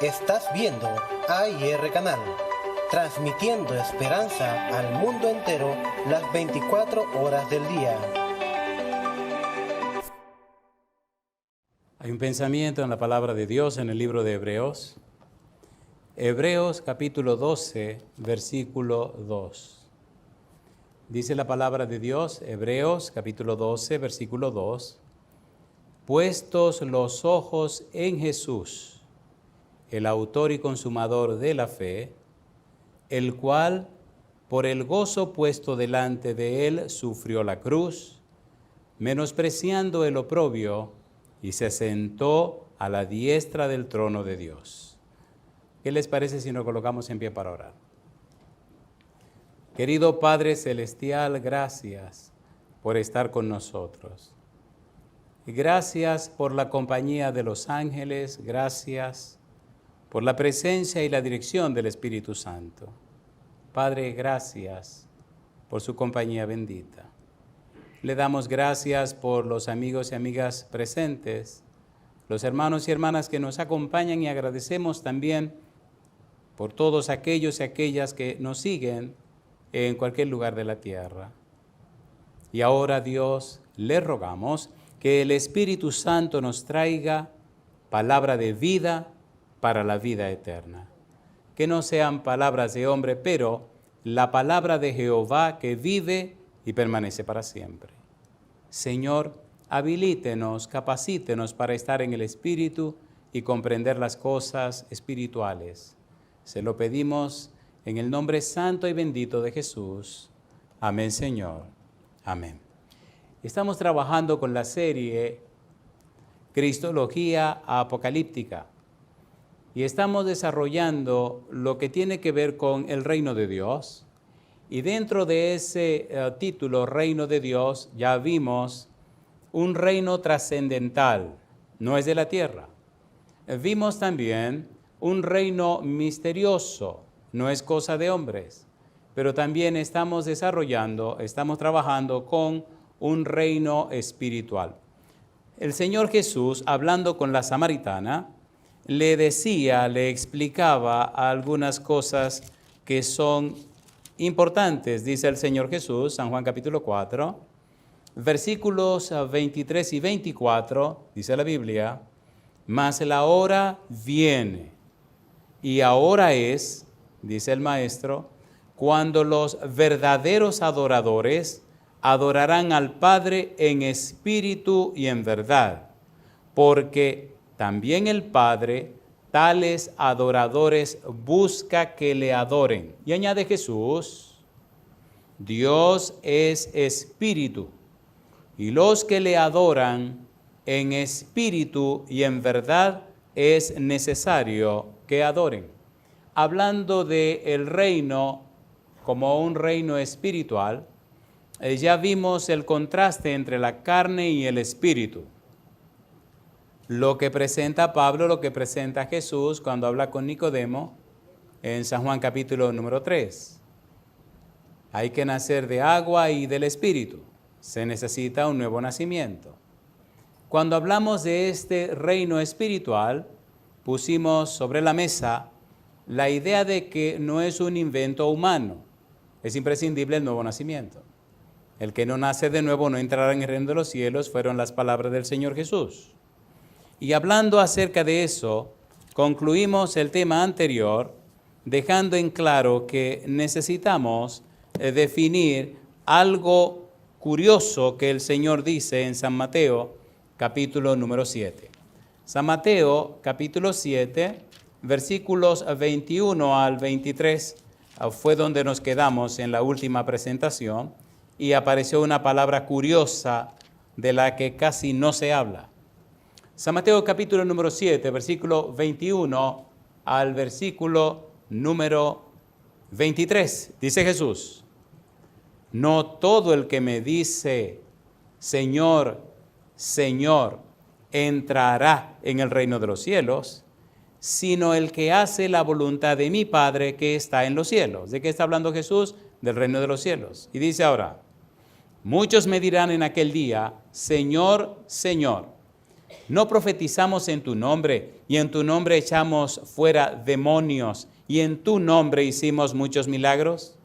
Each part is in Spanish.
Estás viendo AIR Canal, transmitiendo esperanza al mundo entero las 24 horas del día. Hay un pensamiento en la palabra de Dios en el libro de Hebreos. Hebreos capítulo 12, versículo 2. Dice la palabra de Dios, Hebreos capítulo 12, versículo 2. Puestos los ojos en Jesús, el autor y consumador de la fe, el cual, por el gozo puesto delante de él, sufrió la cruz, menospreciando el oprobio, y se sentó a la diestra del trono de Dios. ¿Qué les parece si nos colocamos en pie para orar? Querido Padre Celestial, gracias por estar con nosotros. Gracias por la compañía de los ángeles, gracias por la presencia y la dirección del Espíritu Santo. Padre, gracias por su compañía bendita. Le damos gracias por los amigos y amigas presentes, los hermanos y hermanas que nos acompañan, y agradecemos también por todos aquellos y aquellas que nos siguen en cualquier lugar de la tierra. Y ahora, Dios, le rogamos que el Espíritu Santo nos traiga palabra de vida para la vida eterna. Que no sean palabras de hombre, pero la palabra de Jehová que vive y permanece para siempre. Señor, habilítenos, capacítenos para estar en el Espíritu y comprender las cosas espirituales. Se lo pedimos en el nombre santo y bendito de Jesús. Amén, Señor. Amén. Estamos trabajando con la serie Cristología Apocalíptica y estamos desarrollando lo que tiene que ver con el reino de Dios. Y dentro de ese título, Reino de Dios, ya vimos un reino trascendental, no es de la tierra. Vimos también un reino misterioso, no es cosa de hombres, pero también estamos trabajando con un reino espiritual. El Señor Jesús, hablando con la samaritana, le explicaba algunas cosas que son importantes, dice el Señor Jesús, San Juan capítulo 4, versículos 23 y 24, dice la Biblia, mas la hora viene, y ahora es, dice el Maestro, cuando los verdaderos adoradores adorarán al Padre en espíritu y en verdad, porque también el Padre tales adoradores busca que le adoren. Y añade Jesús, Dios es espíritu, y los que le adoran en espíritu y en verdad es necesario que adoren. Hablando del reino como un reino espiritual, ya vimos el contraste entre la carne y el espíritu. Lo que presenta Pablo, lo que presenta Jesús cuando habla con Nicodemo en San Juan capítulo número 3. Hay que nacer de agua y del espíritu. Se necesita un nuevo nacimiento. Cuando hablamos de este reino espiritual, pusimos sobre la mesa la idea de que no es un invento humano. Es imprescindible el nuevo nacimiento. El que no nace de nuevo no entrará en el reino de los cielos, fueron las palabras del Señor Jesús. Y hablando acerca de eso, concluimos el tema anterior, dejando en claro que necesitamos definir algo curioso que el Señor dice en San Mateo, capítulo número 7. San Mateo, capítulo 7, versículos 21 al 23, fue donde nos quedamos en la última presentación, y apareció una palabra curiosa de la que casi no se habla. San Mateo capítulo número 7, versículo 21 al versículo número 23. Dice Jesús, no todo el que me dice, Señor, Señor, entrará en el reino de los cielos, sino el que hace la voluntad de mi Padre que está en los cielos. ¿De qué está hablando Jesús? Del reino de los cielos. Y dice ahora, muchos me dirán en aquel día, Señor, Señor, ¿No profetizamos en tu nombre y en tu nombre echamos fuera demonios y en tu nombre hicimos muchos milagros?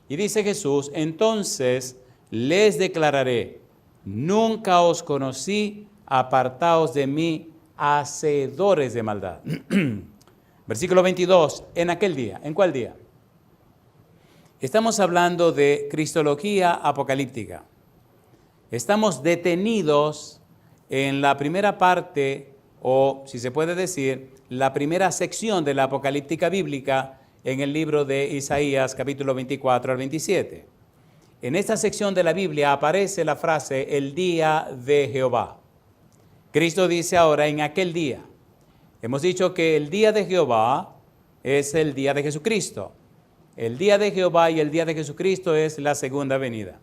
Y dice Jesús, entonces les declararé, nunca os conocí, apartaos de mí, hacedores de maldad. Versículo 22, en aquel día. ¿En cuál día? Estamos hablando de cristología apocalíptica. Estamos detenidos en la primera parte, o si se puede decir, la primera sección de la apocalíptica bíblica en el libro de Isaías, capítulo 24 al 27. En esta sección de la Biblia aparece la frase, el día de Jehová. Cristo dice ahora, en aquel día. Hemos dicho que el día de Jehová es el día de Jesucristo. El día de Jehová y el día de Jesucristo es la segunda venida.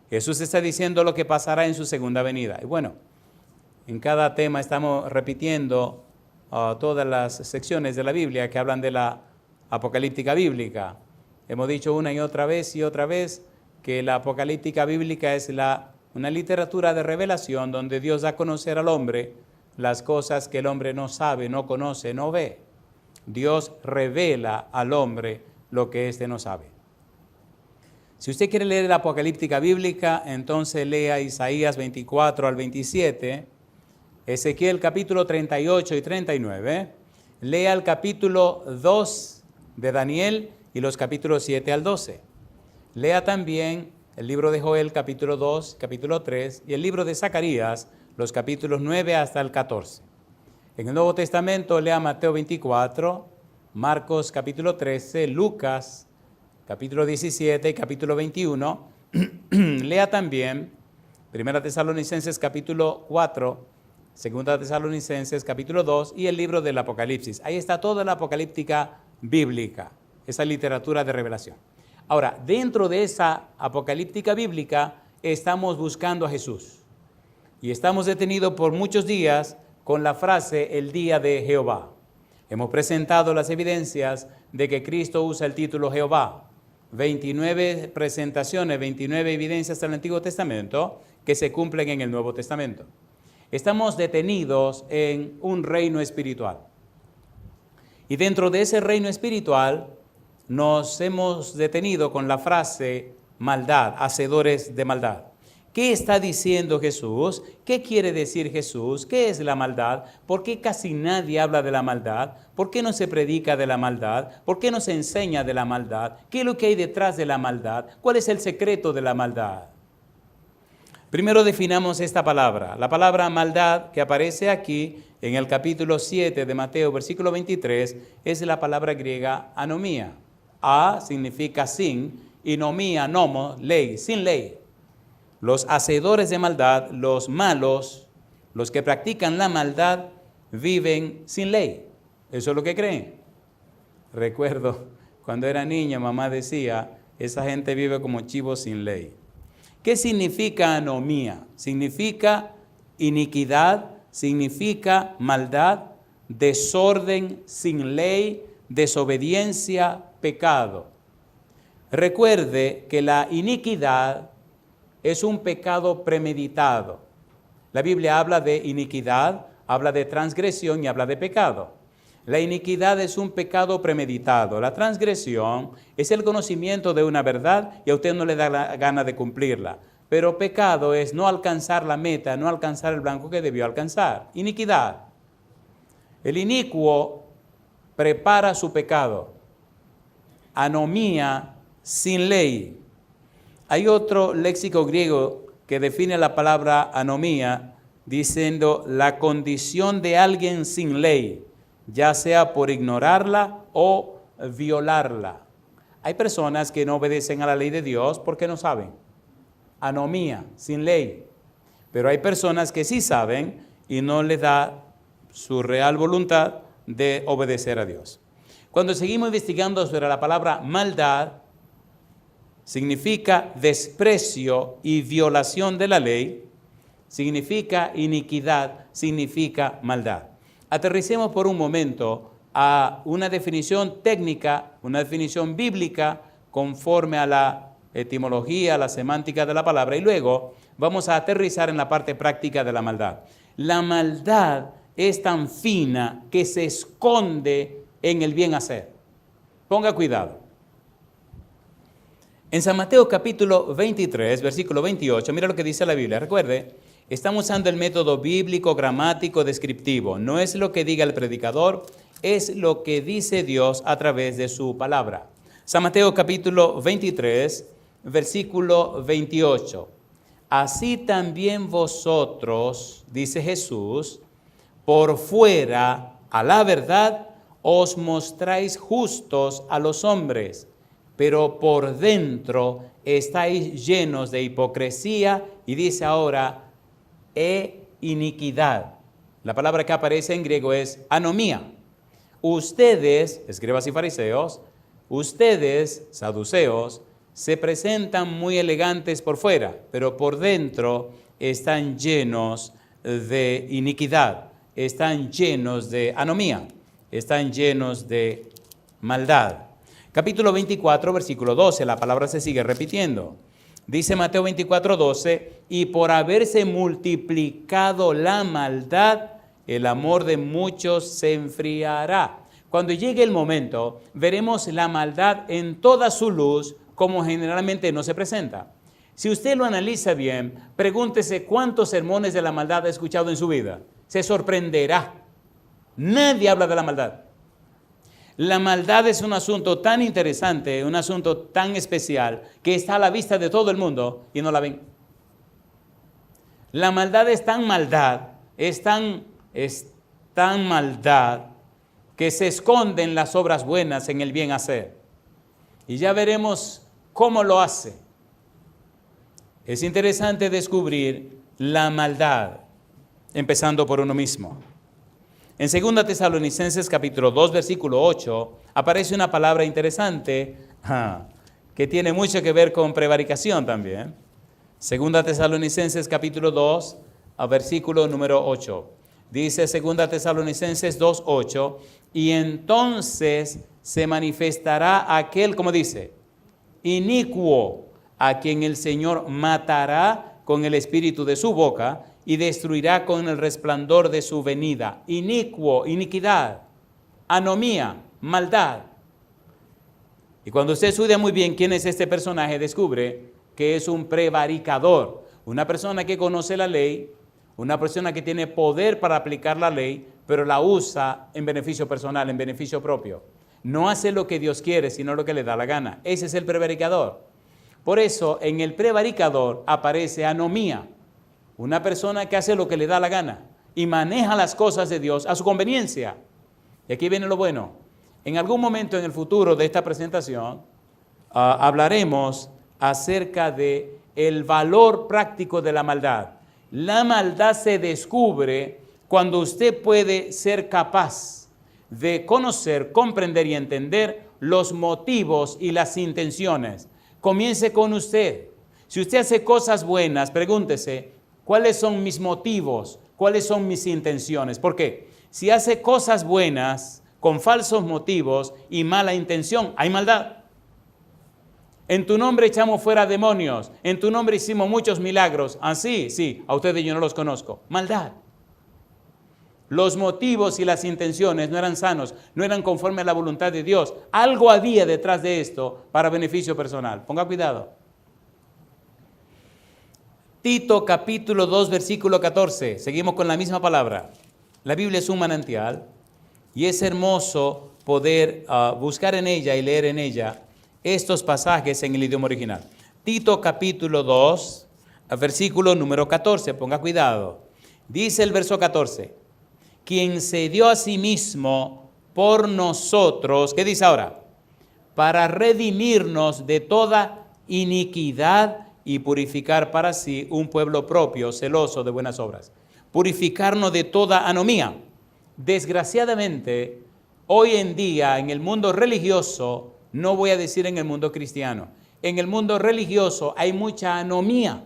Jesús está diciendo lo que pasará en su segunda venida. Y bueno, en cada tema estamos repitiendo todas las secciones de la Biblia que hablan de la apocalíptica bíblica. Hemos dicho una y otra vez que la apocalíptica bíblica es una literatura de revelación donde Dios da a conocer al hombre las cosas que el hombre no sabe, no conoce, no ve. Dios revela al hombre lo que éste no sabe. Si usted quiere leer la apocalíptica bíblica, entonces lea Isaías 24 al 27, Ezequiel capítulo 38 y 39, lea el capítulo 2 de Daniel y los capítulos 7 al 12. Lea también el libro de Joel capítulo 2, capítulo 3 y el libro de Zacarías, los capítulos 9 hasta el 14. En el Nuevo Testamento lea Mateo 24, Marcos capítulo 13, Lucas capítulo 17 y capítulo 21. Lea también 1 Tesalonicenses capítulo 4, 2 Tesalonicenses capítulo 2 y el libro del Apocalipsis. Ahí está toda la apocalíptica bíblica, esa literatura de revelación. Ahora, dentro de esa apocalíptica bíblica estamos buscando a Jesús. Y estamos detenidos por muchos días con la frase, el día de Jehová. Hemos presentado las evidencias de que Cristo usa el título Jehová. 29 presentaciones, 29 evidencias del Antiguo Testamento que se cumplen en el Nuevo Testamento. Estamos detenidos en un reino espiritual. Y dentro de ese reino espiritual nos hemos detenido con la frase maldad, hacedores de maldad. ¿Qué está diciendo Jesús? ¿Qué quiere decir Jesús? ¿Qué es la maldad? ¿Por qué casi nadie habla de la maldad? ¿Por qué no se predica de la maldad? ¿Por qué no se enseña de la maldad? ¿Qué es lo que hay detrás de la maldad? ¿Cuál es el secreto de la maldad? Primero definamos esta palabra. La palabra maldad que aparece aquí en el capítulo 7 de Mateo, versículo 23, es la palabra griega anomía. A significa sin y nomía, nomo, ley, sin ley. Los hacedores de maldad, los malos, los que practican la maldad, viven sin ley. Eso es lo que creen. Recuerdo, cuando era niña, mamá decía, esa gente vive como chivos sin ley. ¿Qué significa anomía? Significa iniquidad, significa maldad, desorden, sin ley, desobediencia, pecado. Recuerde que la iniquidad es un pecado premeditado. La Biblia habla de iniquidad, habla de transgresión y habla de pecado. La iniquidad es un pecado premeditado. La transgresión es el conocimiento de una verdad y a usted no le da la gana de cumplirla. Pero pecado es no alcanzar la meta, no alcanzar el blanco que debió alcanzar. Iniquidad. El inicuo prepara su pecado. Anomía, sin ley. Hay otro léxico griego que define la palabra anomía diciendo la condición de alguien sin ley, ya sea por ignorarla o violarla. Hay personas que no obedecen a la ley de Dios porque no saben. Anomía, sin ley. Pero hay personas que sí saben y no les da su real voluntad de obedecer a Dios. Cuando seguimos investigando sobre la palabra maldad, significa desprecio y violación de la ley, significa iniquidad, significa maldad. Aterricemos por un momento a una definición técnica, una definición bíblica conforme a la etimología, a la semántica de la palabra y luego vamos a aterrizar en la parte práctica de la maldad. La maldad es tan fina que se esconde en el bien hacer. Ponga cuidado. En San Mateo capítulo 23, versículo 28, mira lo que dice la Biblia. Recuerde, estamos usando el método bíblico, gramático, descriptivo. No es lo que diga el predicador, es lo que dice Dios a través de su palabra. San Mateo capítulo 23, versículo 28. Así también vosotros, dice Jesús, por fuera, a la verdad, os mostráis justos a los hombres, pero por dentro estáis llenos de hipocresía y dice ahora, iniquidad. La palabra que aparece en griego es anomía. Ustedes, escribas y fariseos, ustedes, saduceos, se presentan muy elegantes por fuera, pero por dentro están llenos de iniquidad, están llenos de anomía, están llenos de maldad. Capítulo 24, versículo 12, la palabra se sigue repitiendo. Dice Mateo 24, 12, y por haberse multiplicado la maldad, el amor de muchos se enfriará. Cuando llegue el momento, veremos la maldad en toda su luz, como generalmente no se presenta. Si usted lo analiza bien, pregúntese cuántos sermones de la maldad ha escuchado en su vida. Se sorprenderá. Nadie habla de la maldad. La maldad es un asunto tan interesante, un asunto tan especial, que está a la vista de todo el mundo y no la ven. La maldad es tan maldad, es tan maldad, que se esconde en las obras buenas, en el bien hacer. Y ya veremos cómo lo hace. Es interesante descubrir la maldad, empezando por uno mismo. En 2 Tesalonicenses capítulo 2, versículo 8, aparece una palabra interesante que tiene mucho que ver con prevaricación también. 2 Tesalonicenses capítulo 2, versículo número 8. Dice 2 Tesalonicenses 2, 8, y entonces se manifestará aquel, como dice, inicuo, a quien el Señor matará con el espíritu de su boca y destruirá con el resplandor de su venida. Inicuo, iniquidad, anomía, maldad. Y cuando usted estudia muy bien quién es este personaje, descubre que es un prevaricador, una persona que conoce la ley, una persona que tiene poder para aplicar la ley, pero la usa en beneficio personal, en beneficio propio. No hace lo que Dios quiere, sino lo que le da la gana. Ese es el prevaricador. Por eso, en el prevaricador aparece anomía, una persona que hace lo que le da la gana y maneja las cosas de Dios a su conveniencia. Y aquí viene lo bueno. En algún momento en el futuro de esta presentación, hablaremos acerca de el valor práctico de la maldad. La maldad se descubre cuando usted puede ser capaz de conocer, comprender y entender los motivos y las intenciones. Comience con usted. Si usted hace cosas buenas, pregúntese, ¿cuáles son mis motivos? ¿Cuáles son mis intenciones? ¿Por qué? Si hace cosas buenas con falsos motivos y mala intención, hay maldad. En tu nombre echamos fuera demonios. En tu nombre hicimos muchos milagros. Así, sí, a ustedes yo no los conozco. Maldad. Los motivos y las intenciones no eran sanos, no eran conforme a la voluntad de Dios. Algo había detrás de esto para beneficio personal. Ponga cuidado. Tito capítulo 2, versículo 14. Seguimos con la misma palabra. La Biblia es un manantial y es hermoso poder buscar en ella y leer en ella estos pasajes en el idioma original. Tito capítulo 2, versículo número 14. Ponga cuidado. Dice el verso 14. Quien se dio a sí mismo por nosotros, ¿qué dice ahora? Para redimirnos de toda iniquidad y purificar para sí un pueblo propio, celoso de buenas obras. Purificarnos de toda anomía. Desgraciadamente, hoy en día en el mundo religioso, no voy a decir en el mundo cristiano, en el mundo religioso hay mucha anomía,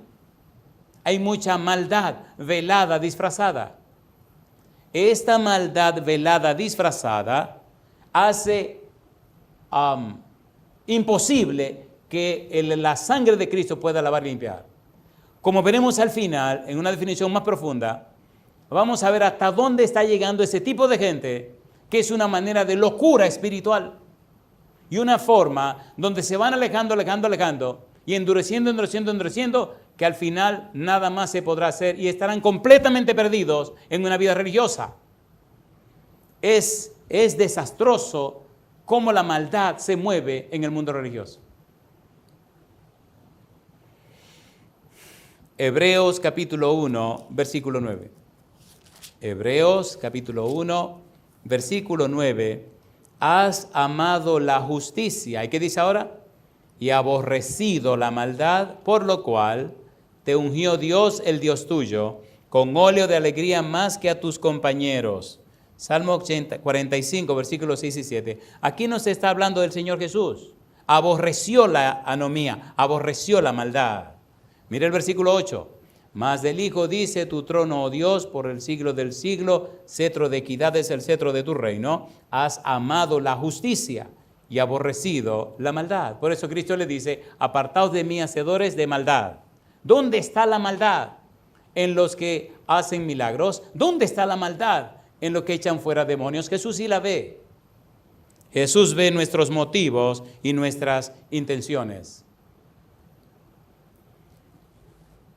hay mucha maldad velada, disfrazada. Esta maldad velada, disfrazada, hace imposible que la sangre de Cristo pueda lavar y limpiar. Como veremos al final, en una definición más profunda, vamos a ver hasta dónde está llegando ese tipo de gente, que es una manera de locura espiritual y una forma donde se van alejando y endureciendo, que al final nada más se podrá hacer y estarán completamente perdidos en una vida religiosa. Es desastroso cómo la maldad se mueve en el mundo religioso. Hebreos capítulo 1, versículo 9. Hebreos capítulo 1, versículo 9. Has amado la justicia. ¿Y qué dice ahora? Y aborrecido la maldad, por lo cual te ungió Dios, el Dios tuyo, con óleo de alegría más que a tus compañeros. Salmo 45, versículos 6 y 7. Aquí nos está hablando del Señor Jesús. Aborreció la anomía, aborreció la maldad. Mira el versículo 8. Mas del Hijo dice: tu trono, oh Dios, por el siglo del siglo, cetro de equidad es el cetro de tu reino. Has amado la justicia y aborrecido la maldad. Por eso Cristo le dice: apartaos de mí, hacedores de maldad. ¿Dónde está la maldad? En los que hacen milagros. ¿Dónde está la maldad? En los que echan fuera demonios. Jesús sí la ve. Jesús ve nuestros motivos y nuestras intenciones.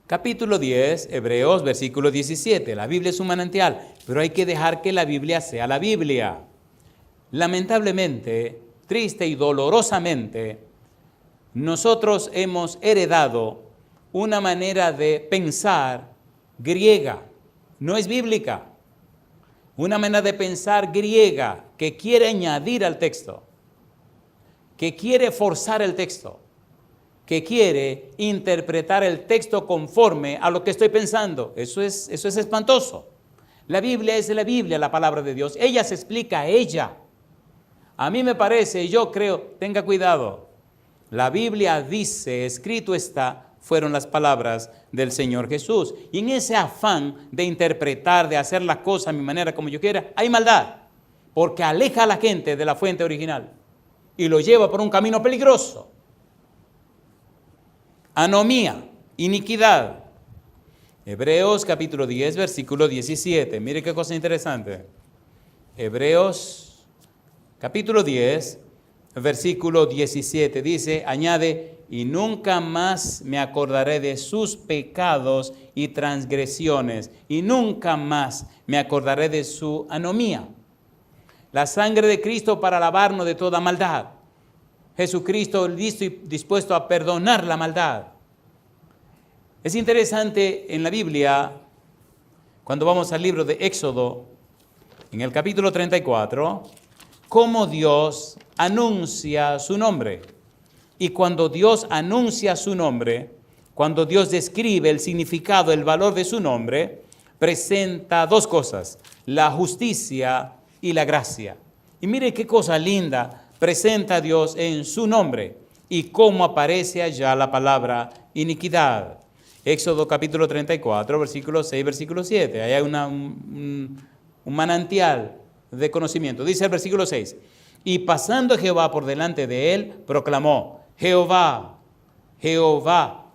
Capítulo 10, Hebreos, versículo 17. La Biblia es un manantial, pero hay que dejar que la Biblia sea la Biblia. Lamentablemente, triste y dolorosamente, nosotros hemos heredado una manera de pensar griega, no es bíblica. Una manera de pensar griega que quiere añadir al texto, que quiere forzar el texto, que quiere interpretar el texto conforme a lo que estoy pensando. Eso es espantoso. La Biblia es la Biblia, la palabra de Dios. Ella se explica a ella. A mí me parece, yo creo, tenga cuidado. La Biblia dice, escrito está, fueron las palabras del Señor Jesús. Y en ese afán de interpretar, de hacer las cosas a mi manera, como yo quiera, hay maldad. Porque aleja a la gente de la fuente original y lo lleva por un camino peligroso. Anomía, iniquidad. Hebreos capítulo 10, versículo 17. Mire qué cosa interesante. Hebreos capítulo 10, versículo 17. Dice, añade, y nunca más me acordaré de sus pecados y transgresiones, y nunca más me acordaré de su anomía. La sangre de Cristo para lavarnos de toda maldad. Jesucristo listo y dispuesto a perdonar la maldad. Es interesante en la Biblia, cuando vamos al libro de Éxodo, en el capítulo 34, cómo Dios anuncia su nombre. Y cuando Dios anuncia su nombre, cuando Dios describe el significado, el valor de su nombre, presenta dos cosas: la justicia y la gracia. Y mire qué cosa linda presenta Dios en su nombre y cómo aparece allá la palabra iniquidad. Éxodo capítulo 34, versículo 6, versículo 7. Ahí hay un manantial de conocimiento. Dice el versículo 6. Y pasando Jehová por delante de él, proclamó: Jehová, Jehová,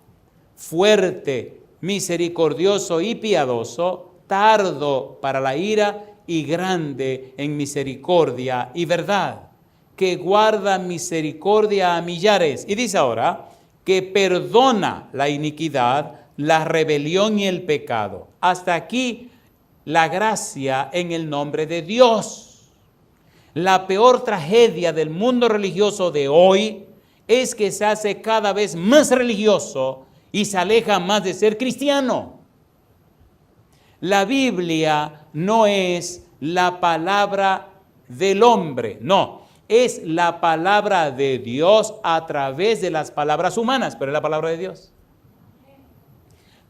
fuerte, misericordioso y piadoso, tardo para la ira y grande en misericordia y verdad, que guarda misericordia a millares. Y dice ahora, que perdona la iniquidad, la rebelión y el pecado. Hasta aquí la gracia en el nombre de Dios. La peor tragedia del mundo religioso de hoy es que se hace cada vez más religioso y se aleja más de ser cristiano. La Biblia no es la palabra del hombre, no. Es la palabra de Dios a través de las palabras humanas, pero es la palabra de Dios.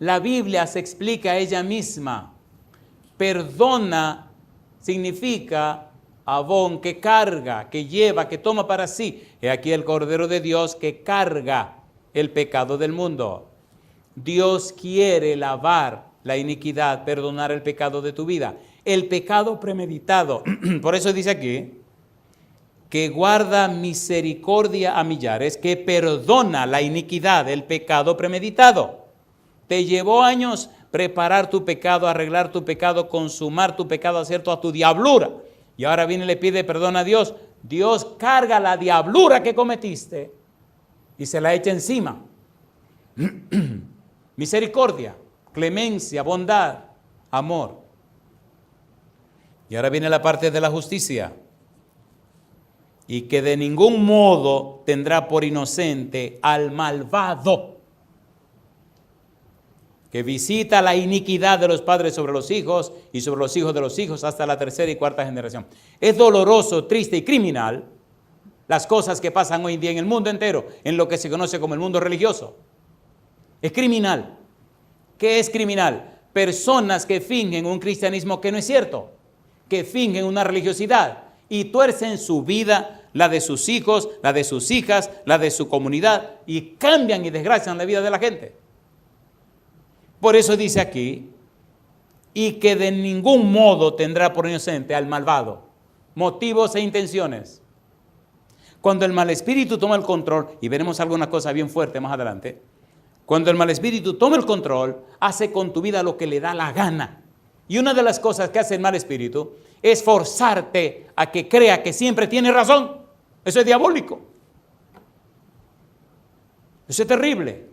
La Biblia se explica a ella misma. Perdona significa abón, que carga, que lleva, que toma para sí. He aquí el Cordero de Dios que carga el pecado del mundo. Dios quiere lavar la iniquidad, perdonar el pecado de tu vida. El pecado premeditado. Por eso dice aquí, que guarda misericordia a millares, que perdona la iniquidad, el pecado premeditado. Te llevó años preparar tu pecado, arreglar tu pecado, consumar tu pecado, hacer toda tu diablura. Y ahora viene y le pide perdón a Dios. Dios carga la diablura que cometiste y se la echa encima. Misericordia, clemencia, bondad, amor. Y ahora viene la parte de la justicia. Y que de ningún modo tendrá por inocente al malvado, que visita la iniquidad de los padres sobre los hijos y sobre los hijos de los hijos hasta la tercera y cuarta generación. Es doloroso, triste y criminal las cosas que pasan hoy en día en el mundo entero, en lo que se conoce como el mundo religioso. Es criminal. ¿Qué es criminal? Personas que fingen un cristianismo que no es cierto, que fingen una religiosidad y tuercen su vida, la de sus hijos, la de sus hijas, la de su comunidad, y cambian y desgracian la vida de la gente. Por eso dice aquí, y que de ningún modo tendrá por inocente al malvado. Motivos e intenciones. Cuando el mal espíritu toma el control, y veremos alguna cosa bien fuerte más adelante, cuando el mal espíritu toma el control, hace con tu vida lo que le da la gana. Y una de las cosas que hace el mal espíritu es forzarte a que crea que siempre tiene razón. Eso es diabólico. Eso es terrible.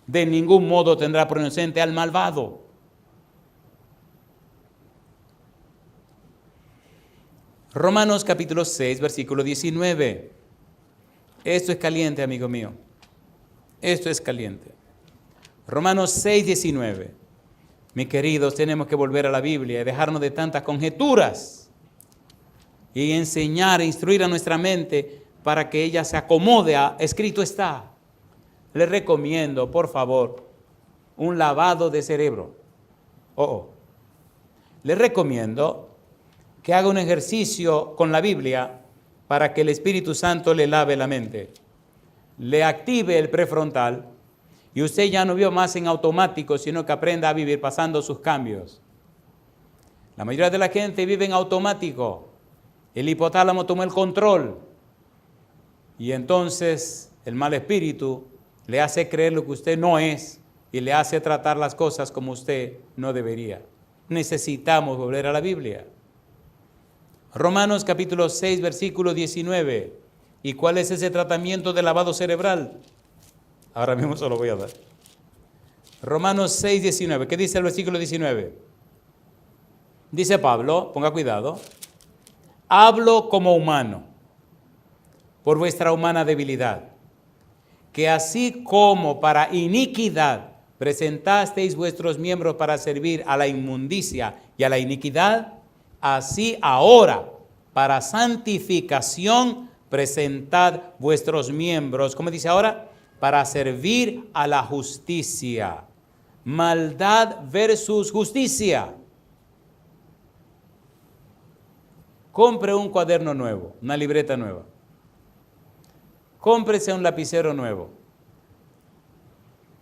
De ningún modo tendrá por inocente al malvado. Romanos capítulo 6, versículo 19. Esto es caliente, amigo mío. Esto es caliente. Romanos 6, 19. Mis queridos, tenemos que volver a la Biblia y dejarnos de tantas conjeturas y enseñar, instruir a nuestra mente para que ella se acomode a escrito está. Les recomiendo, por favor, un lavado de cerebro. Les recomiendo que haga un ejercicio con la Biblia para que el Espíritu Santo le lave la mente, le active el prefrontal y usted ya no vive más en automático, sino que aprenda a vivir pasando sus cambios. La mayoría de la gente vive en automático. El hipotálamo tomó el control y entonces el mal espíritu le hace creer lo que usted no es y le hace tratar las cosas como usted no debería. Necesitamos volver a la Biblia. Romanos capítulo 6, versículo 19. ¿Y cuál es ese tratamiento de lavado cerebral? Ahora mismo se lo voy a dar. Romanos 6, 19. ¿Qué dice el versículo 19? Dice Pablo, ponga cuidado. Hablo como humano, por vuestra humana debilidad, que así como para iniquidad presentasteis vuestros miembros para servir a la inmundicia y a la iniquidad, así ahora, para santificación, presentad vuestros miembros, ¿cómo dice ahora? Para servir a la justicia. Maldad versus justicia. Compre un cuaderno nuevo, una libreta nueva. Cómprese un lapicero nuevo.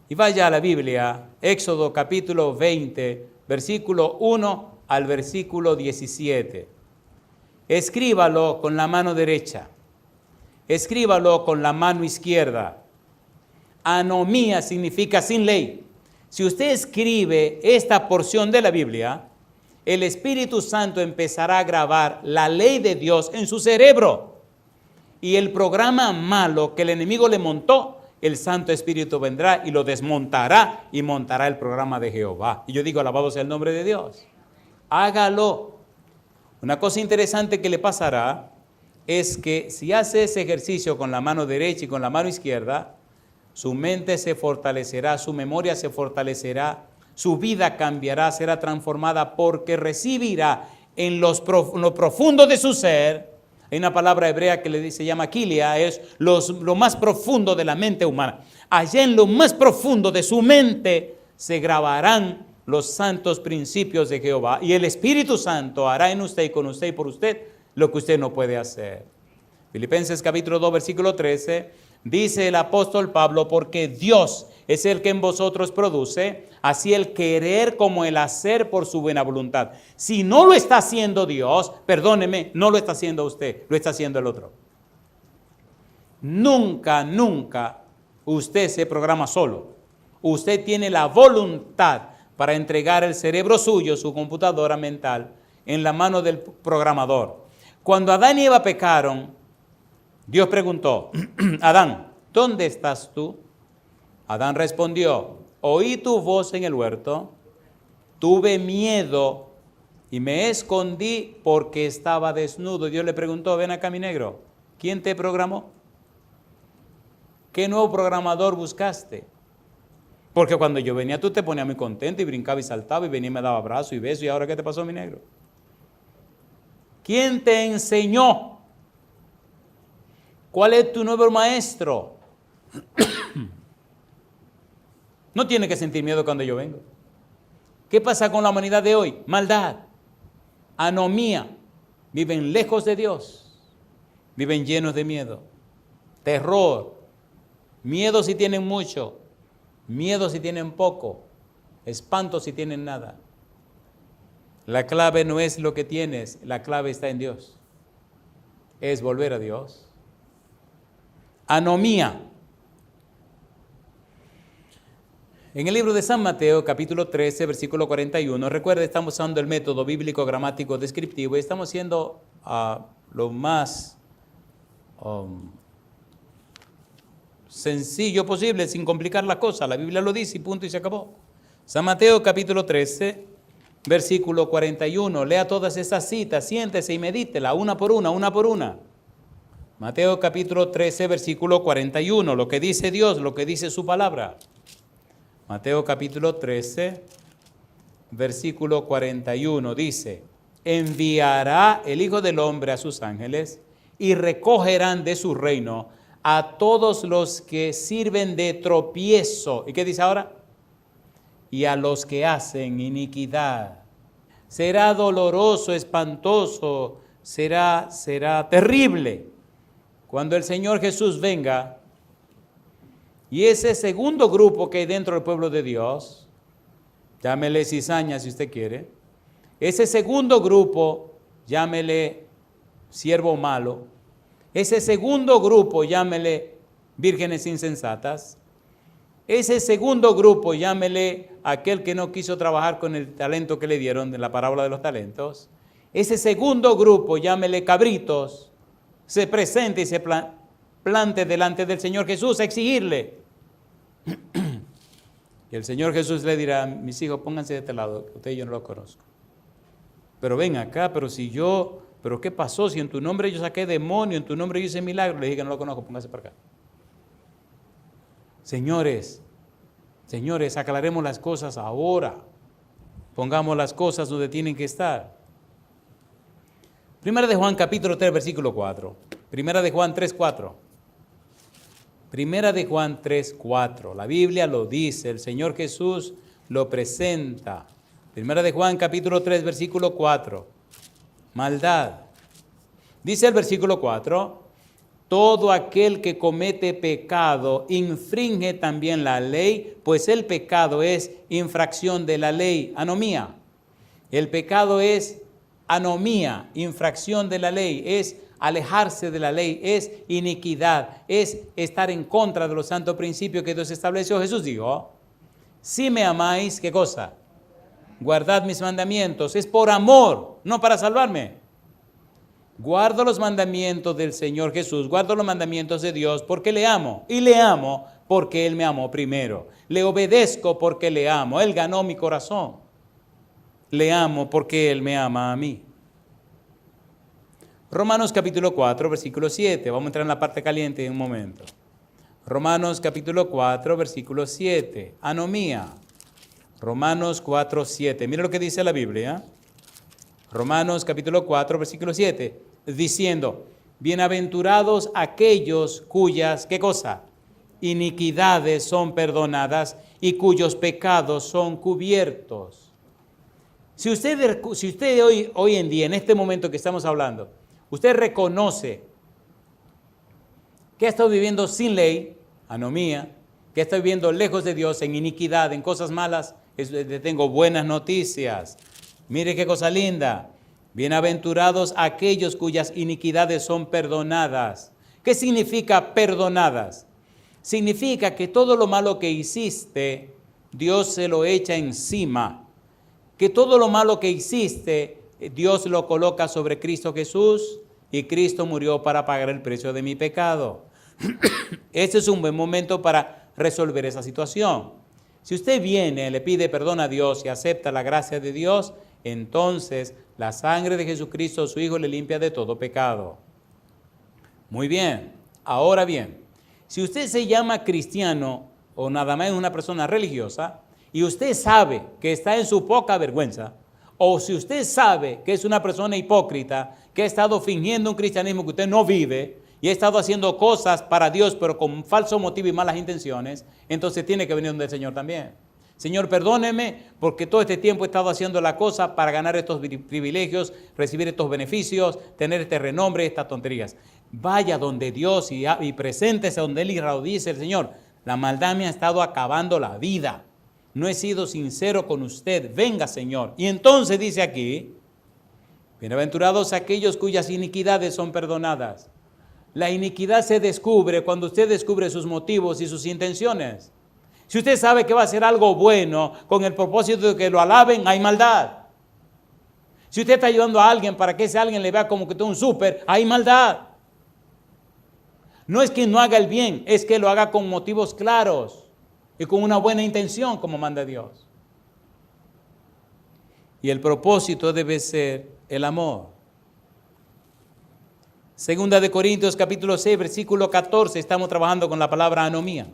Y vaya a la Biblia, Éxodo capítulo 20, versículo 1 al versículo 17. Escríbalo con la mano derecha. Escríbalo con la mano izquierda. Anomía significa sin ley. Si usted escribe esta porción de la Biblia, el Espíritu Santo empezará a grabar la ley de Dios en su cerebro. Y el programa malo que el enemigo le montó, el Santo Espíritu vendrá y lo desmontará y montará el programa de Jehová. Y yo digo, alabado sea el nombre de Dios. Hágalo. Una cosa interesante que le pasará es que si hace ese ejercicio con la mano derecha y con la mano izquierda, su mente se fortalecerá, su memoria se fortalecerá, su vida cambiará, será transformada porque recibirá en lo profundo de su ser. Hay una palabra hebrea que se llama kilia, es lo más profundo de la mente humana. Allá en lo más profundo de su mente se grabarán los santos principios de Jehová y el Espíritu Santo hará en usted y con usted y por usted lo que usted no puede hacer. Filipenses capítulo 2, versículo 13, dice el apóstol Pablo, porque Dios es el que en vosotros produce, así el querer como el hacer por su buena voluntad. Si no lo está haciendo Dios, perdóneme, no lo está haciendo usted, lo está haciendo el otro. Nunca, nunca usted se programa solo. Usted tiene la voluntad para entregar el cerebro suyo, su computadora mental, en la mano del programador. Cuando Adán y Eva pecaron, Dios preguntó, Adán, ¿dónde estás tú? Adán respondió, oí tu voz en el huerto, tuve miedo y me escondí porque estaba desnudo. Dios le preguntó, ven acá mi negro, ¿quién te programó? ¿Qué nuevo programador buscaste? Porque cuando yo venía tú te ponías muy contento y brincaba y saltaba y venía y me daba abrazo y beso. ¿Y ahora qué te pasó, mi negro? ¿Quién te enseñó? ¿Cuál es tu nuevo maestro? No tiene que sentir miedo cuando yo vengo. ¿Qué pasa con la humanidad de hoy? Maldad, anomía. Viven lejos de Dios. Viven llenos de miedo, terror. Miedo si tienen mucho, miedo si tienen poco, espanto si tienen nada. La clave no es lo que tienes, la clave está en Dios. Es volver a Dios. Anomía. En el libro de San Mateo, capítulo 13, versículo 41, recuerda, estamos usando el método bíblico, gramático, descriptivo y estamos haciendo lo más sencillo posible, sin complicar la cosa. La Biblia lo dice y punto y se acabó. San Mateo capítulo 13, versículo 41. Lea todas esas citas, siéntese y medítela, una por una, una por una. Mateo capítulo 13, versículo 41. Lo que dice Dios, lo que dice su palabra. Mateo capítulo 13, versículo 41. Dice, enviará el Hijo del Hombre a sus ángeles y recogerán de su reino a todos los que sirven de tropiezo. ¿Y qué dice ahora? Y a los que hacen iniquidad. Será doloroso, espantoso, será terrible cuando el Señor Jesús venga. Y ese segundo grupo que hay dentro del pueblo de Dios, llámele cizaña si usted quiere, ese segundo grupo, llámele siervo malo, ese segundo grupo, llámele vírgenes insensatas. Ese segundo grupo, llámele aquel que no quiso trabajar con el talento que le dieron de la parábola de los talentos. Ese segundo grupo, llámele cabritos, se presente y se plante delante del Señor Jesús a exigirle. Y el Señor Jesús le dirá, mis hijos, pónganse de este lado, que ustedes yo no los conozco. Pero ven acá, pero ¿qué pasó? Si en tu nombre yo saqué demonio, en tu nombre yo hice milagro. Le dije que no lo conozco, póngase para acá. Señores, aclaremos las cosas ahora. Pongamos las cosas donde tienen que estar. Primera de Juan capítulo 3, versículo 4. Primera de Juan 3, 4. Primera de Juan 3, 4. La Biblia lo dice, el Señor Jesús lo presenta. Primera de Juan capítulo 3, versículo 4. Maldad. Dice el versículo 4, todo aquel que comete pecado infringe también la ley, pues el pecado es infracción de la ley, anomía. El pecado es anomía, infracción de la ley, es alejarse de la ley, es iniquidad, es estar en contra de los santos principios que Dios estableció. Jesús dijo, si me amáis, ¿qué cosa? Guardad mis mandamientos. Es por amor, no para salvarme. Guardo los mandamientos del Señor Jesús, guardo los mandamientos de Dios porque le amo. Y le amo porque Él me amó primero. Le obedezco porque le amo. Él ganó mi corazón. Le amo porque Él me ama a mí. Romanos capítulo 4, versículo 7. Vamos a entrar en la parte caliente en un momento. Romanos capítulo 4, versículo 7. Anomía. Romanos 4, 7. Mira lo que dice la Biblia. Romanos capítulo 4, versículo 7. Diciendo, bienaventurados aquellos cuyas, ¿qué cosa? Iniquidades son perdonadas y cuyos pecados son cubiertos. Si usted hoy en día, en este momento que estamos hablando, usted reconoce que ha estado viviendo sin ley, anomía, que está viviendo lejos de Dios, en iniquidad, en cosas malas, le tengo buenas noticias. Mire qué cosa linda. Bienaventurados aquellos cuyas iniquidades son perdonadas. ¿Qué significa perdonadas? Significa que todo lo malo que hiciste, Dios se lo echa encima. Que todo lo malo que hiciste, Dios lo coloca sobre Cristo Jesús y Cristo murió para pagar el precio de mi pecado. Este es un buen momento para resolver esa situación. Si usted viene, le pide perdón a Dios y acepta la gracia de Dios, entonces la sangre de Jesucristo, su Hijo, le limpia de todo pecado. Muy bien. Ahora bien, si usted se llama cristiano o nada más es una persona religiosa y usted sabe que está en su poca vergüenza, o si usted sabe que es una persona hipócrita, que ha estado fingiendo un cristianismo que usted no vive y ha estado haciendo cosas para Dios pero con falso motivo y malas intenciones, entonces tiene que venir donde el Señor también. Señor, perdóneme porque todo este tiempo he estado haciendo la cosa para ganar estos privilegios, recibir estos beneficios, tener este renombre, estas tonterías. Vaya donde Dios y preséntese donde Él y raudice el Señor. La maldad me ha estado acabando la vida. No he sido sincero con usted. Venga, Señor. Y entonces dice aquí, bienaventurados aquellos cuyas iniquidades son perdonadas. La iniquidad se descubre cuando usted descubre sus motivos y sus intenciones. Si usted sabe que va a hacer algo bueno con el propósito de que lo alaben, hay maldad. Si usted está ayudando a alguien para que ese alguien le vea como que todo un súper, hay maldad. No es que no haga el bien, es que lo haga con motivos claros y con una buena intención como manda Dios. Y el propósito debe ser el amor. Segunda de Corintios capítulo 6, versículo 14, estamos trabajando con la palabra anomía.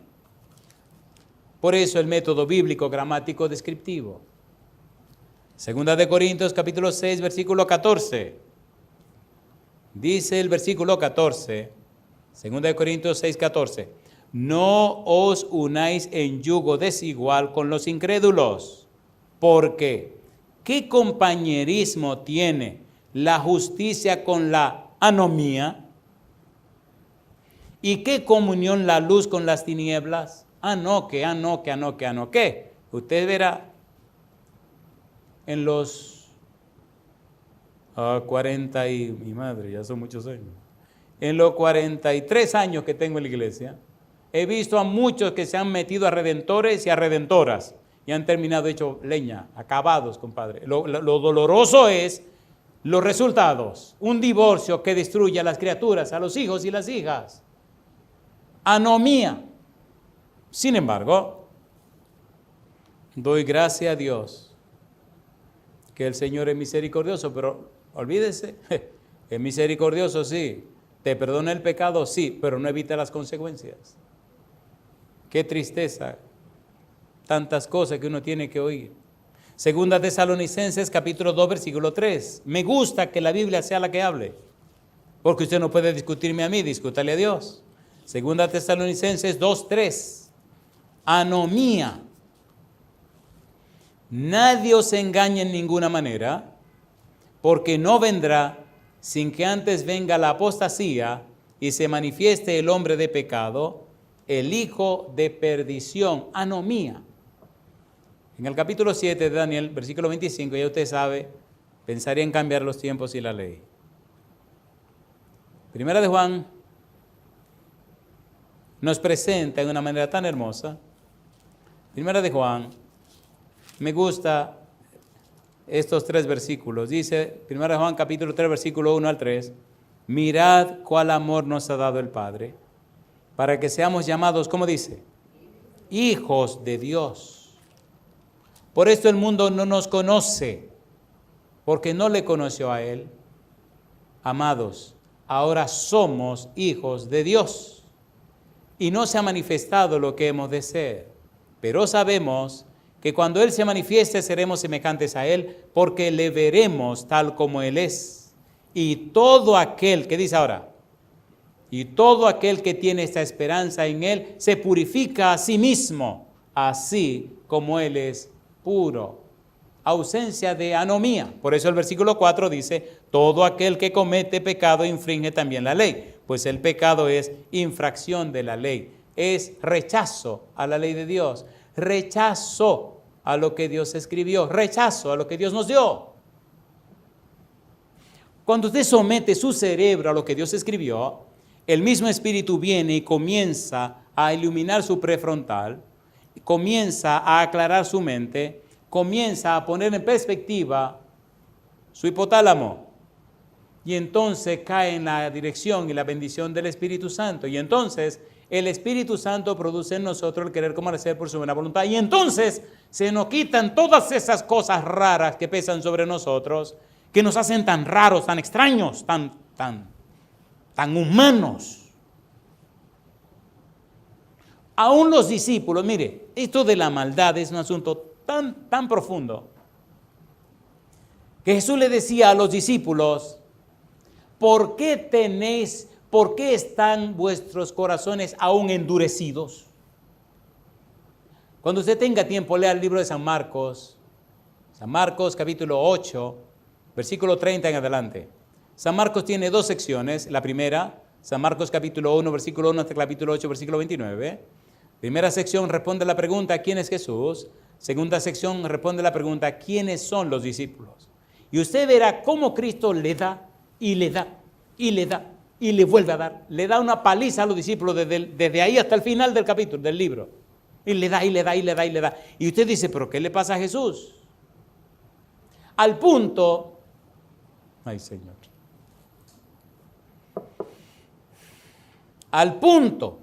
Por eso el método bíblico gramático descriptivo. Segunda de Corintios capítulo 6, versículo 14. Dice el versículo 14, Segunda de Corintios 6, 14. No os unáis en yugo desigual con los incrédulos, porque ¿qué compañerismo tiene la justicia con la anomía? ¿Y qué comunión la luz con las tinieblas? ¿Qué? Usted verá en los 40 y mi madre, ya son muchos años. En los 43 años que tengo en la iglesia, he visto a muchos que se han metido a redentores y a redentoras y han terminado hecho leña, acabados, compadre. Lo doloroso es los resultados. Un divorcio que destruye a las criaturas, a los hijos y las hijas. Anomía. Sin embargo, doy gracias a Dios que el Señor es misericordioso, pero olvídese, es misericordioso, sí, te perdona el pecado, sí, pero no evita las consecuencias. Qué tristeza, tantas cosas que uno tiene que oír. Segunda Tesalonicenses capítulo 2, versículo 3. Me gusta que la Biblia sea la que hable, porque usted no puede discutirme a mí, discútale a Dios. Segunda Tesalonicenses 2, 3. Anomía. Nadie os engañe en ninguna manera, porque no vendrá sin que antes venga la apostasía y se manifieste el hombre de pecado, el hijo de perdición. Anomía. En el capítulo 7 de Daniel, versículo 25, ya usted sabe, pensaría en cambiar los tiempos y la ley. Primera de Juan nos presenta de una manera tan hermosa. Primera de Juan, me gusta estos 3 versículos. Dice, Primera de Juan capítulo 3, versículo 1 al 3, mirad cuál amor nos ha dado el Padre, para que seamos llamados, ¿cómo dice? Hijos de Dios. Por esto el mundo no nos conoce, porque no le conoció a Él. Amados, ahora somos hijos de Dios, y no se ha manifestado lo que hemos de ser. Pero sabemos que cuando Él se manifieste seremos semejantes a Él, porque le veremos tal como Él es. Y todo aquel, ¿qué dice ahora? Y todo aquel que tiene esta esperanza en Él se purifica a sí mismo, así como Él es puro. Ausencia de anomía. Por eso el versículo 4 dice, todo aquel que comete pecado infringe también la ley, pues el pecado es infracción de la ley. Es rechazo a la ley de Dios, rechazo a lo que Dios escribió, rechazo a lo que Dios nos dio. Cuando usted somete su cerebro a lo que Dios escribió, el mismo Espíritu viene y comienza a iluminar su prefrontal comienza a aclarar su mente, comienza a poner en perspectiva su hipotálamo. Y entonces cae en la dirección y la bendición del Espíritu Santo. Y entonces el Espíritu Santo produce en nosotros el querer como el hacer por su buena voluntad. Y entonces se nos quitan todas esas cosas raras que pesan sobre nosotros, que nos hacen tan raros, tan extraños, tan humanos. Aún los discípulos, mire, esto de la maldad es un asunto tan profundo, que Jesús le decía a los discípulos: ¿por qué están vuestros corazones aún endurecidos? Cuando usted tenga tiempo, lea el libro de San Marcos capítulo 8, versículo 30 en adelante. San Marcos tiene dos secciones. La primera, San Marcos capítulo 1, versículo 1 hasta capítulo 8, versículo 29. Primera sección responde la pregunta: ¿quién es Jesús? Segunda sección responde la pregunta: ¿quiénes son los discípulos? Y usted verá cómo Cristo le da y le da y le da y le vuelve a dar. Le da una paliza a los discípulos desde ahí hasta el final del capítulo, del libro. Y le da y le da y le da y le da. Y usted dice: ¿pero qué le pasa a Jesús? Al punto, ay Señor, al punto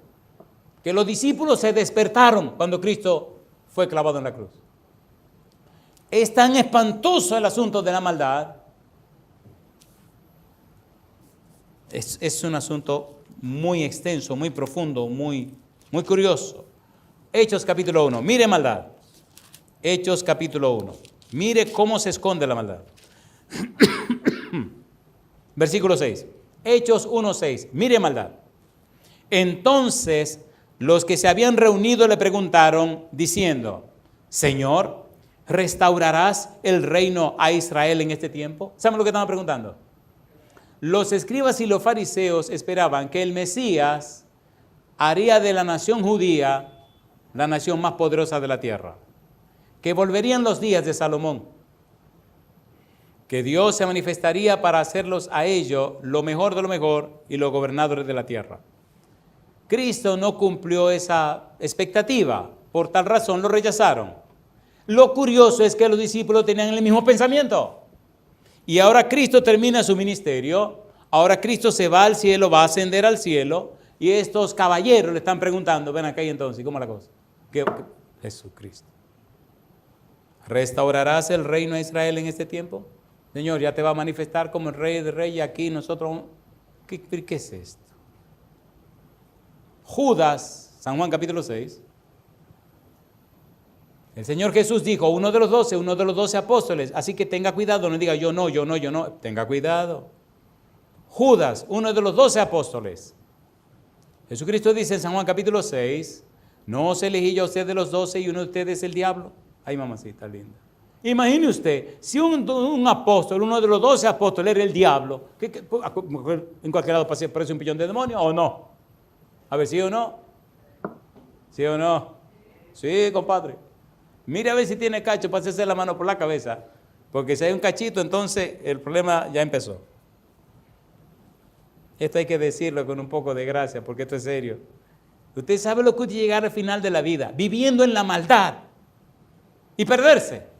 que los discípulos se despertaron cuando Cristo fue clavado en la cruz. Es tan espantoso el asunto de la maldad. Es un asunto muy extenso, muy profundo, muy curioso. Hechos capítulo 1, mire maldad. Hechos capítulo 1, mire cómo se esconde la maldad. Versículo 6, Hechos 1:6, mire maldad. Entonces los que se habían reunido le preguntaron diciendo: Señor, ¿restaurarás el reino a Israel en este tiempo? ¿Saben lo que estaban preguntando? Los escribas y los fariseos esperaban que el Mesías haría de la nación judía la nación más poderosa de la tierra, que volverían los días de Salomón, que Dios se manifestaría para hacerlos a ellos lo mejor de lo mejor y los gobernadores de la tierra. Cristo no cumplió esa expectativa, por tal razón lo rechazaron. Lo curioso es que los discípulos tenían el mismo pensamiento. Y ahora Cristo termina su ministerio, ahora Cristo se va al cielo, va a ascender al cielo, y estos caballeros le están preguntando: ven acá y entonces, ¿cómo es la cosa? ¿Qué? Jesucristo. ¿Restaurarás el reino a Israel en este tiempo? Señor, ya te va a manifestar como el rey de reyes aquí nosotros. ¿Qué es esto? Judas, San Juan capítulo 6. El Señor Jesús dijo: uno de los 12 apóstoles, así que tenga cuidado, no diga yo no, tenga cuidado. Judas, uno de los 12 apóstoles. Jesucristo dice en San Juan capítulo 6: no os elegí yo a usted de los 12 y uno de ustedes es el diablo. Ay, mamacita linda. Imagine usted, si un apóstol, uno de los 12 apóstoles era el diablo, ¿en cualquier lado parece un pillón de demonios o no? A ver, ¿sí o no? ¿Sí o no? Sí, compadre. Mire a ver si tiene cacho para hacerse la mano por la cabeza, porque si hay un cachito, entonces el problema ya empezó. Esto hay que decirlo con un poco de gracia, porque esto es serio. Usted sabe lo que es llegar al final de la vida, viviendo en la maldad y perderse.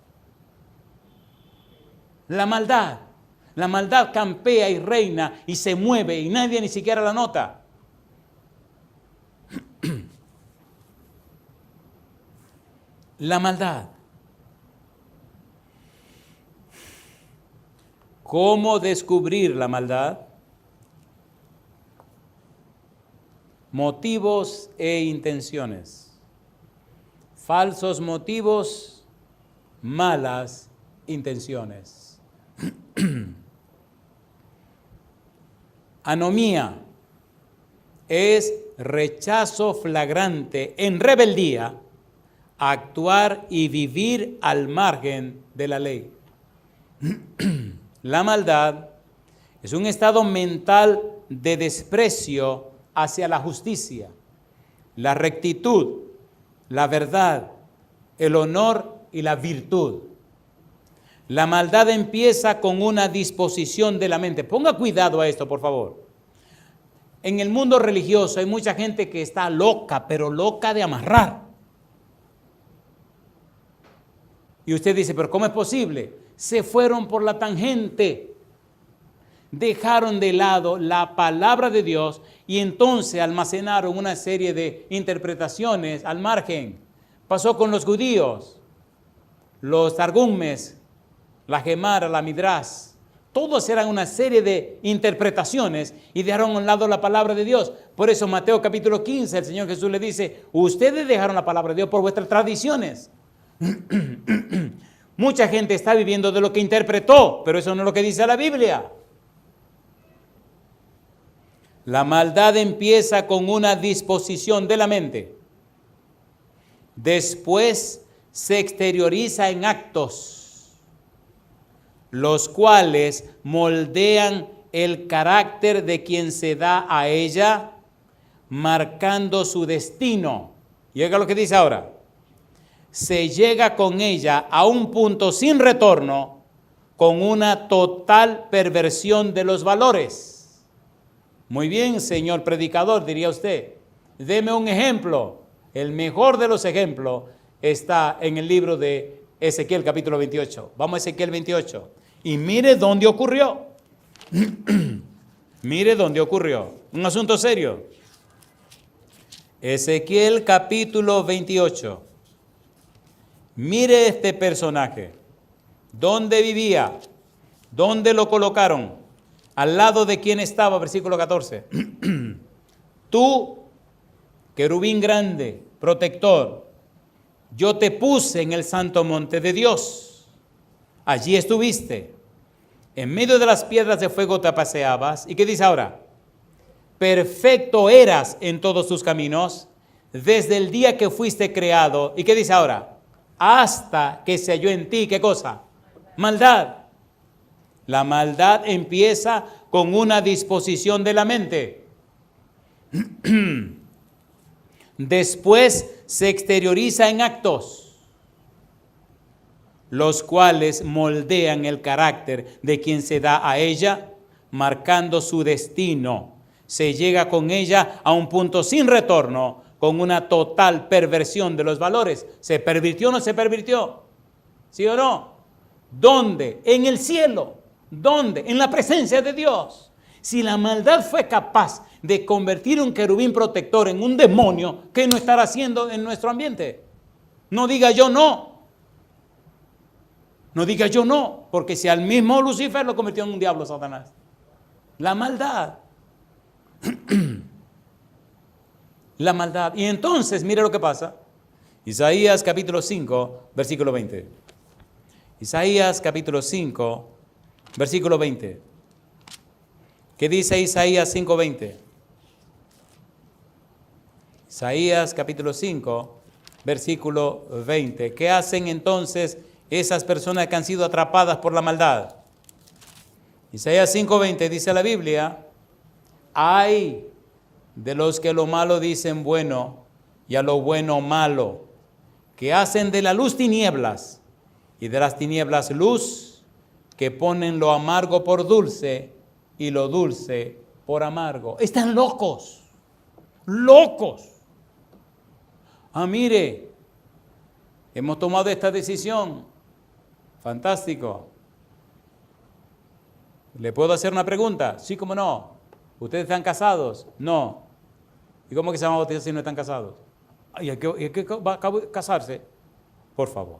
La maldad campea y reina y se mueve y nadie ni siquiera la nota. La maldad. ¿Cómo descubrir la maldad? Motivos e intenciones. Falsos motivos, malas intenciones. Anomía es rechazo flagrante en rebeldía a actuar y vivir al margen de la ley. La maldad es un estado mental de desprecio hacia la justicia, la rectitud, la verdad, el honor y la virtud. La maldad empieza con una disposición de la mente. Ponga cuidado a esto, por favor. En el mundo religioso hay mucha gente que está loca, pero loca de amarrar. Y usted dice, pero ¿cómo es posible? Se fueron por la tangente. Dejaron de lado la palabra de Dios y entonces almacenaron una serie de interpretaciones al margen. Pasó con los judíos, los targumes, la Gemara, la Midrash. Todos eran una serie de interpretaciones y dejaron a un lado la palabra de Dios. Por eso Mateo capítulo 15, el Señor Jesús le dice, ustedes dejaron la palabra de Dios por vuestras tradiciones. Mucha gente está viviendo de lo que interpretó, pero eso no es lo que dice la Biblia. La maldad empieza con una disposición de la mente. Después se exterioriza en actos, los cuales moldean el carácter de quien se da a ella, marcando su destino. Y oiga lo que dice ahora. Se llega con ella a un punto sin retorno, con una total perversión de los valores. Muy bien, señor predicador, diría usted. Deme un ejemplo. El mejor de los ejemplos está en el libro de Ezequiel capítulo 28. Vamos a Ezequiel 28. Y mire dónde ocurrió. Mire dónde ocurrió. Un asunto serio. Ezequiel capítulo 28. Mire este personaje. ¿Dónde vivía? ¿Dónde lo colocaron? ¿Al lado de quién estaba? Versículo 14. Tú, querubín grande, protector, yo te puse en el santo monte de Dios. Allí estuviste. En medio de las piedras de fuego te paseabas. ¿Y qué dice ahora? Perfecto eras en todos tus caminos, desde el día que fuiste creado. ¿Y qué dice ahora? Hasta que se halló en ti, ¿qué cosa? Maldad. La maldad empieza con una disposición de la mente. Después se exterioriza en actos, los cuales moldean el carácter de quien se da a ella, marcando su destino. Se llega con ella a un punto sin retorno, con una total perversión de los valores. ¿Se pervirtió o no se pervirtió? ¿Sí o no? ¿Dónde? En el cielo. ¿Dónde? En la presencia de Dios. Si la maldad fue capaz de convertir un querubín protector en un demonio, ¿qué no estará haciendo en nuestro ambiente? No diga yo no. No diga yo no, porque si al mismo Lucifer lo convirtió en un diablo, Satanás. La maldad. La maldad. Y entonces, mire lo que pasa. Isaías capítulo 5, versículo 20. Isaías capítulo 5, versículo 20. ¿Qué dice Isaías 5:20? Isaías capítulo 5, versículo 20. ¿Qué hacen entonces esas personas que han sido atrapadas por la maldad? Isaías 5:20 dice la Biblia, ay de los que lo malo dicen bueno y a lo bueno malo, que hacen de la luz tinieblas y de las tinieblas luz, que ponen lo amargo por dulce y lo dulce por amargo. Están locos, locos. Mire, hemos tomado esta decisión. Fantástico. ¿Le puedo hacer una pregunta? Sí, cómo no. ¿Ustedes están casados? No. ¿Y cómo que se van a bautizar si no están casados? ¿Y a qué va a casarse? Por favor.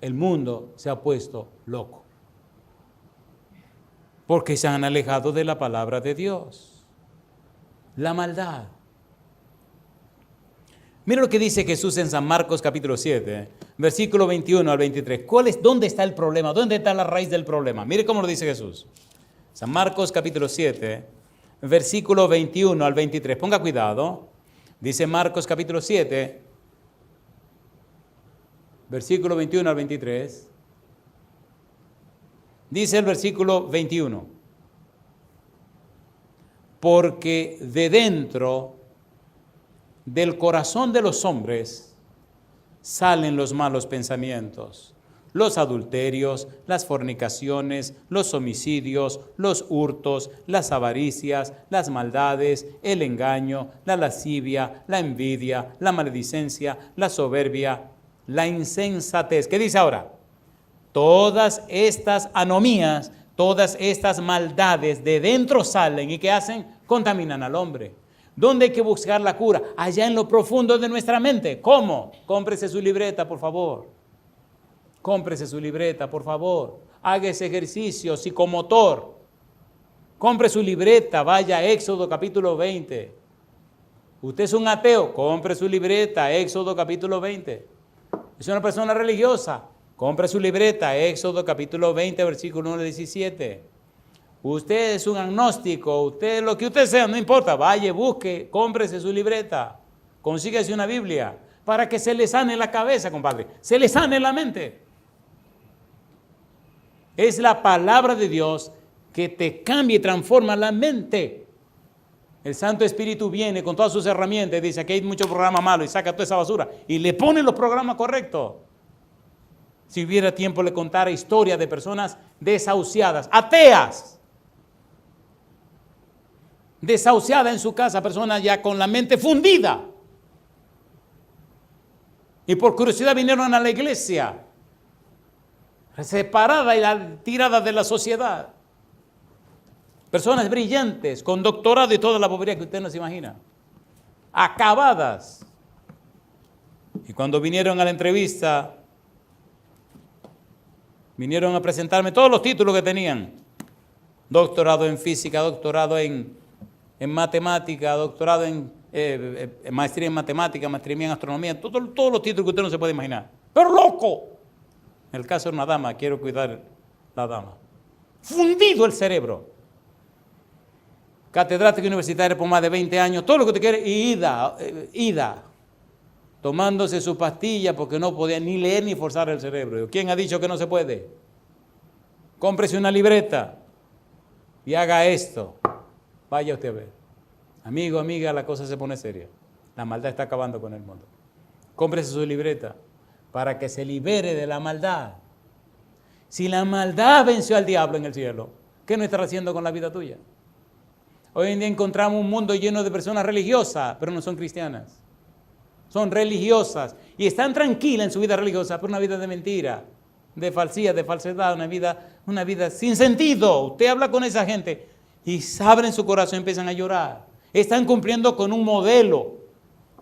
El mundo se ha puesto loco porque se han alejado de la palabra de Dios. La maldad. Mira lo que dice Jesús en San Marcos capítulo 7, versículo 21 al 23. ¿Dónde está el problema? ¿Dónde está la raíz del problema? Mire cómo lo dice Jesús. San Marcos capítulo 7, versículo 21 al 23. Ponga cuidado. Dice Marcos capítulo 7, versículo 21 al 23, dice el versículo 21, porque de dentro del corazón de los hombres salen los malos pensamientos, los adulterios, las fornicaciones, los homicidios, los hurtos, las avaricias, las maldades, el engaño, la lascivia, la envidia, la maledicencia, la soberbia, la insensatez. ¿Qué dice ahora? Todas estas anomías, todas estas maldades de dentro salen y ¿qué hacen? Contaminan al hombre. ¿Dónde hay que buscar la cura? Allá en lo profundo de nuestra mente. ¿Cómo? Cómprese su libreta, por favor. Cómprese su libreta, por favor. Haga ese ejercicio psicomotor. Compre su libreta, vaya a Éxodo capítulo 20. Usted es un ateo, compre su libreta, Éxodo capítulo 20. Es una persona religiosa, compre su libreta, Éxodo capítulo 20, versículo 1 al 17. Usted es un agnóstico, usted lo que usted sea, no importa, vaya, busque, cómprese su libreta, consíguese una Biblia, para que se le sane la cabeza, compadre, se le sane la mente. Es la palabra de Dios que te cambia y transforma la mente. El Santo Espíritu viene con todas sus herramientas y dice, aquí hay mucho programa malo y saca toda esa basura y le pone los programas correctos. Si hubiera tiempo le contara historias de personas desahuciadas, ateas, desahuciadas en su casa, personas ya con la mente fundida. Y por curiosidad vinieron a la iglesia, separadas y tiradas de la sociedad. Personas brillantes, con doctorado y toda la pobreza que usted no se imagina. Acabadas. Y cuando vinieron a la entrevista, vinieron a presentarme todos los títulos que tenían. Doctorado en física, doctorado en matemática, doctorado en maestría en matemática, maestría en astronomía, todos los títulos que usted no se puede imaginar. ¡Pero loco! En el caso de una dama, quiero cuidar la dama. Fundido el cerebro. Catedrático universitario por más de 20 años, todo lo que usted quiere, y ida, tomándose su pastilla porque no podía ni leer ni forzar el cerebro. ¿Quién ha dicho que no se puede? Cómprese una libreta y haga esto. Vaya usted a ver. Amigo, amiga, la cosa se pone seria. La maldad está acabando con el mundo. Cómprese su libreta para que se libere de la maldad. Si la maldad venció al diablo en el cielo, ¿qué no estará haciendo con la vida tuya? Hoy en día encontramos un mundo lleno de personas religiosas, pero no son cristianas. Son religiosas y están tranquilas en su vida religiosa, pero una vida de mentira, de falsía, de falsedad, una vida sin sentido. Usted habla con esa gente y abren su corazón y empiezan a llorar. Están cumpliendo con un modelo.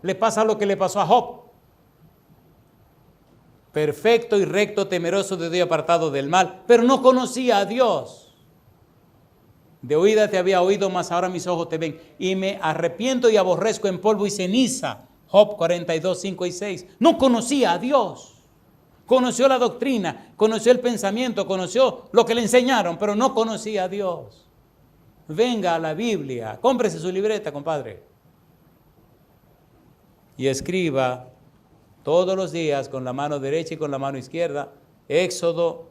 Le pasa lo que le pasó a Job. Perfecto y recto, temeroso de Dios, apartado del mal, pero no conocía a Dios. De oída te había oído, mas ahora mis ojos te ven. Y me arrepiento y aborrezco en polvo y ceniza. Job 42, 5 y 6. No conocía a Dios. Conoció la doctrina, conoció el pensamiento, conoció lo que le enseñaron, pero no conocía a Dios. Venga a la Biblia, cómprese su libreta, compadre. Y escriba todos los días con la mano derecha y con la mano izquierda, Éxodo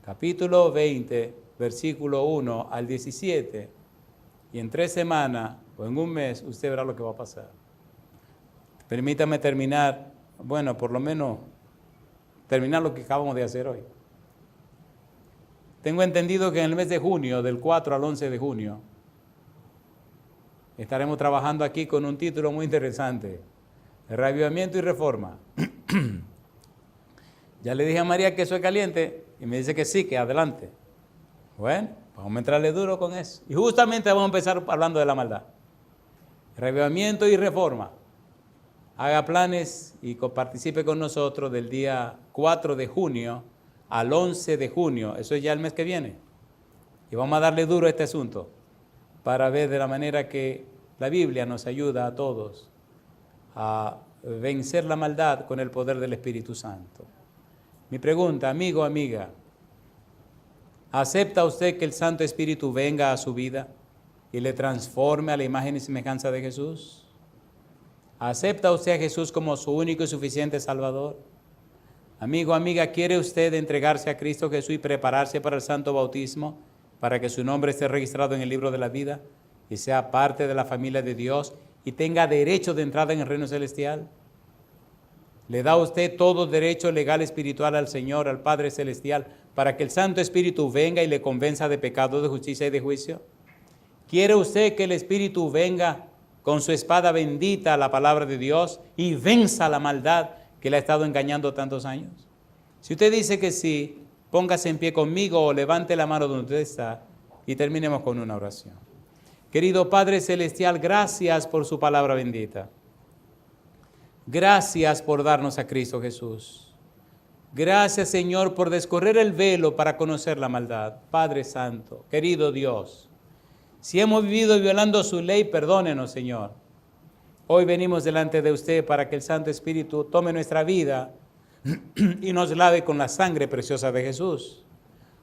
capítulo 20, versículo 1 al 17. Y en 3 semanas o en un mes usted verá lo que va a pasar. Permítame terminar, bueno, por lo menos terminar lo que acabamos de hacer hoy. Tengo entendido que en el mes de junio, del 4 al 11 de junio, estaremos trabajando aquí con un título muy interesante, Reavivamiento y Reforma. Ya le dije a María que eso es caliente y me dice que sí, que adelante. Bueno, vamos a entrarle duro con eso. Y justamente vamos a empezar hablando de la maldad. Reavivamiento y reforma. Haga planes y participe con nosotros del día 4 de junio al 11 de junio. Eso es ya el mes que viene. Y vamos a darle duro a este asunto para ver de la manera que la Biblia nos ayuda a todos a vencer la maldad con el poder del Espíritu Santo. Mi pregunta, amigo, amiga, ¿acepta usted que el Santo Espíritu venga a su vida y le transforme a la imagen y semejanza de Jesús? ¿Acepta usted a Jesús como su único y suficiente Salvador? Amigo, amiga, ¿quiere usted entregarse a Cristo Jesús y prepararse para el santo bautismo, para que su nombre esté registrado en el libro de la vida y sea parte de la familia de Dios y tenga derecho de entrada en el reino celestial? Le da a usted todo derecho legal espiritual al Señor, al Padre Celestial, para que el Santo Espíritu venga y le convenza de pecado, de justicia y de juicio. ¿Quiere usted que el Espíritu venga con su espada bendita a la palabra de Dios y venza la maldad que le ha estado engañando tantos años? Si usted dice que sí, póngase en pie conmigo o levante la mano donde usted está y terminemos con una oración. Querido Padre Celestial, gracias por su palabra bendita. Gracias por darnos a Cristo Jesús. Gracias, Señor, por descorrer el velo para conocer la maldad. Padre Santo, querido Dios, si hemos vivido violando su ley, perdónenos, Señor. Hoy venimos delante de usted para que el Santo Espíritu tome nuestra vida y nos lave con la sangre preciosa de Jesús.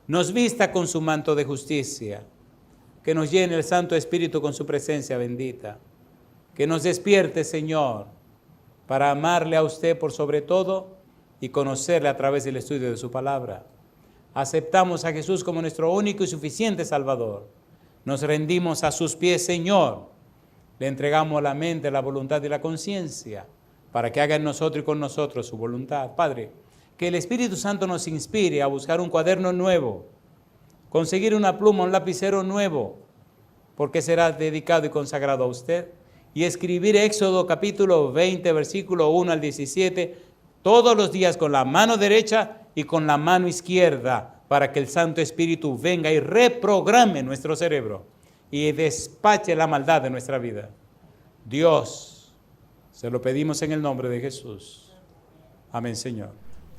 Nos vista con su manto de justicia. Que nos llene el Santo Espíritu con su presencia bendita. Que nos despierte, Señor, para amarle a usted por sobre todo y conocerle a través del estudio de su palabra. Aceptamos a Jesús como nuestro único y suficiente Salvador. Nos rendimos a sus pies, Señor. Le entregamos la mente, la voluntad y la conciencia para que haga en nosotros y con nosotros su voluntad. Padre, que el Espíritu Santo nos inspire a buscar un cuaderno nuevo, conseguir una pluma, un lapicero nuevo, porque será dedicado y consagrado a usted, y escribir Éxodo capítulo 20, versículo 1 al 17, todos los días con la mano derecha y con la mano izquierda, para que el Santo Espíritu venga y reprograme nuestro cerebro y despache la maldad de nuestra vida. Dios, se lo pedimos en el nombre de Jesús. Amén, Señor.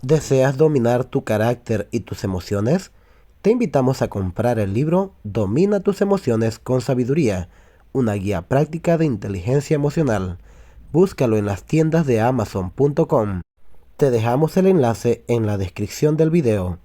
¿Deseas dominar tu carácter y tus emociones? Te invitamos a comprar el libro Domina tus emociones con sabiduría, una guía práctica de inteligencia emocional. Búscalo en las tiendas de Amazon.com. Te dejamos el enlace en la descripción del video.